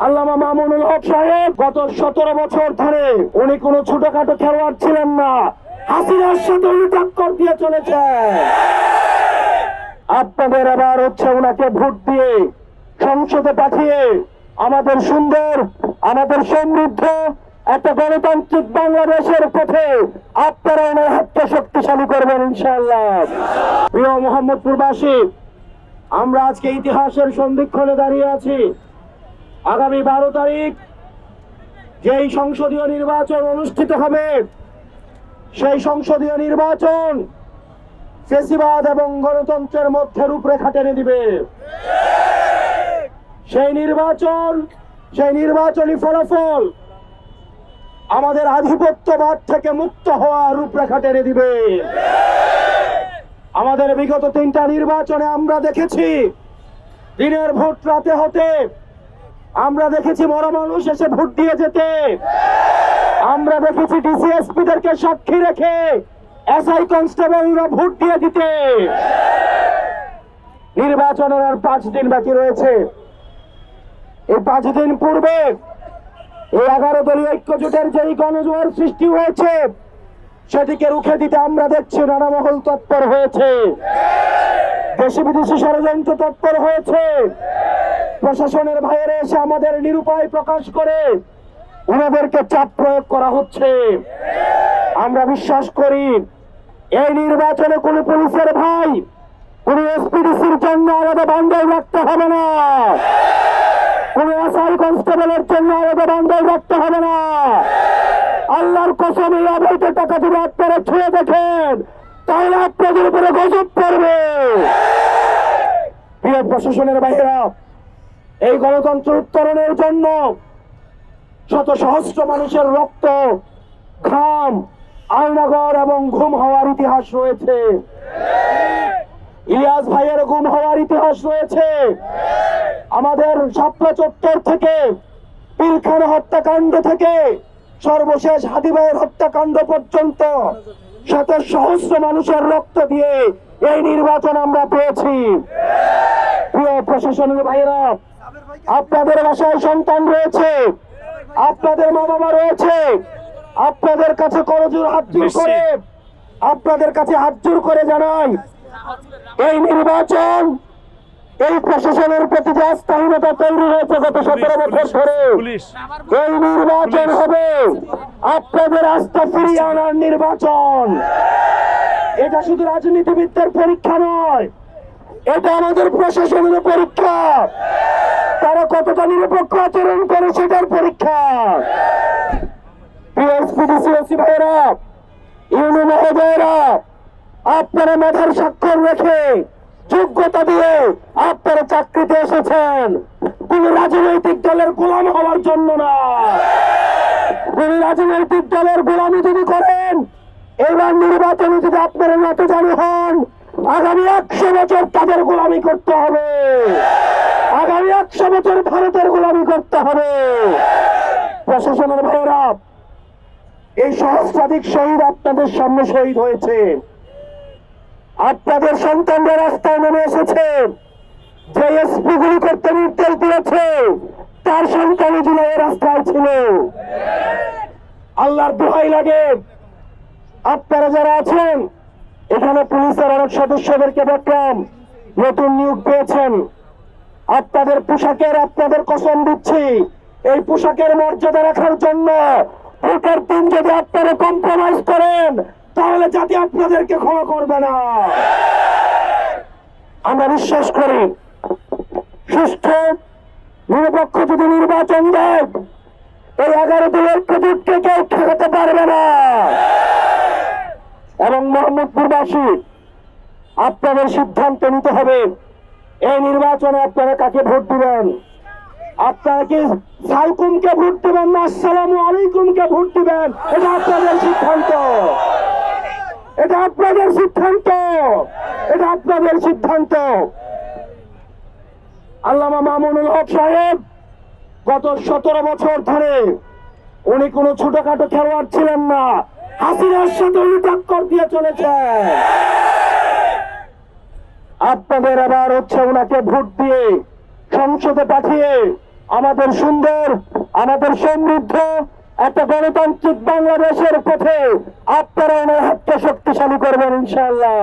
আল্লামা মামুনুল হক সাহেব গত 17 বছর ধরে উনি কোনো ছোটখাটো খেলোয়াড় ছিলেন না, হাসিনার সাথে উনি টক্কর দিয়ে চলেছে। আপনাদের এবার হচ্ছে ওনাকে ভোট দিয়ে সংসদে পাঠিয়ে আমাদের সুন্দর, আমাদের সমৃদ্ধ একটা গণতান্ত্রিক বাংলাদেশের পথে আপনারা ওনার হাতকে শক্তিশালী করবেন ইনশাআল্লাহ। প্রিয় মোহাম্মদপুরবাসী, আমরা আজকে ইতিহাসের সন্ধিক্ষণে দাঁড়িয়ে আছি। আগামী 12 তারিখ যেই সংসদীয় নির্বাচন অনুষ্ঠিত হবে, সেই সংসদীয় নির্বাচন ফ্যাসিবাদ এবং গণতন্ত্রের মধ্যে রূপরেখা টেনে দিবে। সেই নির্বাচনী ফলাফল আমাদের আধিপত্যবাদ থেকে মুক্ত হওয়া রূপরেখা টেনে দিবে। আমাদের বিগত 3টা নির্বাচনে আমরা দেখেছি দিনের ভোট রাতে হতে, আমরা দেখেছি মরা মানুষ এসে ভোট দিয়ে যেতে, আমরা দেখেছি ডিসিএসপিদেরকে সাক্ষী রেখে এসআই কনস্টেবলরা ভোট দিয়ে দিতে। নির্বাচনের আর 5 দিন বাকি রয়েছে। এই 5 দিন পূর্বে এই 11 দলীয় ঐক্যজোটের যেই গণজোয়ার সৃষ্টি হয়েছে, সেটিকে রুখে দিতে আমরা দেখছি নানা মহল তৎপর হয়েছে, দেশি বিদেশি ষড়যন্ত্র তৎপর হয়েছে। প্রশাসনের বাইরে এসে আমাদের নিরুপায় প্রকাশ করে ওনাদেরকে চাপ প্রয়োগ করা হচ্ছে। আমরা বিশ্বাস করি এই নির্বাচনে কোন পুলিশের ভাই, কোন এসপিডিসির জন্য আলাদা বান্ডেল রাখতে হবে না, কোন এসআই কনস্টেবলের জন্য আলাদা বান্ডেল রাখতে হবে না। আল্লাহর কসম, এই অবৈধ টাকা যদি আপনারা ছুঁয়ে দেখেন তাহলে আপনাদের উপরে গজব পড়বে। প্রিয় প্রশাসনের বাইরা, এই গণতন্ত্র উত্তরণের জন্য শত সহস্র মানুষের রক্ত, ঘাম, আয়নাগর এবং ঘুম হওয়ার ইতিহাস রয়েছে। ইলিয়াস ভাইয়ের গুম হওয়ার ইতিহাস রয়েছে। আমাদের শাপলা চত্বর থেকে, পিলখানা হত্যাকাণ্ড থেকে সর্বশেষ হাদি ভাইয়ের হত্যাকাণ্ড পর্যন্ত শত সহস্র মানুষের রক্ত দিয়ে এই নির্বাচন আমরা পেয়েছি। প্রিয় প্রশাসনের ভাইয়েরা, আপনাদের বাসায় সন্তান রয়েছে, আপনাদের মা বাবা রয়েছে, আপনাদের কাছে করজোড় হাত জোড় করে, আপনাদের কাছে হাত জোড় করে জানাই, এই নির্বাচন, এই প্রশাসনের প্রতি যে আস্থাহীনতা তৈরি হয়েছে গত 17 বছর ধরে, এই নির্বাচন হবে আপনাদের আস্থা ফিরিয়ে আনার নির্বাচন। এটা শুধু রাজনীতিবিদদের পরীক্ষা নয়, এটা আমাদের প্রশাসনের পরীক্ষা। তারা কতটা নিরপেক্ষ আচরণ করে সেটার পরীক্ষা। পিএসপিডিসি ভাইয়েরা, ইউনো মহোদয়েরা, আপনারা মেধার স্বাক্ষর রেখে যোগ্যতা দিয়ে আপনারা চাকরিতে এসেছেন, কোন রাজনৈতিক দলের গোলাম হওয়ার জন্য না। কোন রাজনৈতিক দলের গোলামি যদি করেন, এবার নির্বাচনে যদি আপনারা নতজানু হন, আগামী 100 বছর তাদের গোলামি করতে হবে, আগামী 100 বছর ভারতের গোলামি করতে হবে। প্রশাসনের ভাইয়েরা, এই সহস্রাধিক শহীদ আপনাদের সামনে শহীদ হয়েছে, আপনাদের সন্তানরা রাস্তায় নেমে এসেছে। যে এসপি গুলি করতে নির্দেশ দিয়েছে তার সন্তান জুলাই রাস্তায় ছিল। আল্লাহর দোহাই লাগে, আপনারা যারা আছেন এখানে, পুলিশের অনেক সদস্যদেরকে দেখলাম নতুন নিয়োগ পেয়েছেন। আপনাদের পোশাকের, আপনাদের কসম দিচ্ছি, এই পোশাকের মর্যাদা রাখার জন্য ভোটের দিন যদি আপনারা কম্প্রোমাইজ করেন তাহলে জাতি আপনাদেরকে ক্ষমা করবে না। আমরা বিশ্বাস করি সুষ্ঠু নিরপেক্ষ যদি নির্বাচন দেয়, এই 11 দলের ঐক্যজোটকে কেউ ঠেকাতে পারবে না। এবং মোহাম্মদপুরবাসী, আপনাদের সিদ্ধান্ত নিতে হবে এই নির্বাচনে আপনারা কাকে ভোট দিবেন। আপনারা কি সাইকুমকে ভোট দিবেন না আসসালামু আলাইকুমকে ভোট দিবেন? এটা আপনাদের সিদ্ধান্ত, এটা আপনাদের সিদ্ধান্ত, এটা আপনাদের সিদ্ধান্ত। আল্লামা মামুনুল হক সাহেব গত 17 বছর ধরে উনি কোনো ছোটখাটো খেলোয়াড় ছিলেন না, হাসিনার সাথে উনি টক্কর দিয়ে চলেছে। আপনাদের এবার হচ্ছে ওনাকে ভোট দিয়ে সংসদে পাঠিয়ে আমাদের সুন্দর, আমাদের সমৃদ্ধ একটা গণতান্ত্রিক বাংলাদেশের পথে আপনারা ওনার হাতকে শক্তিশালী করবেন ইনশাআল্লাহ।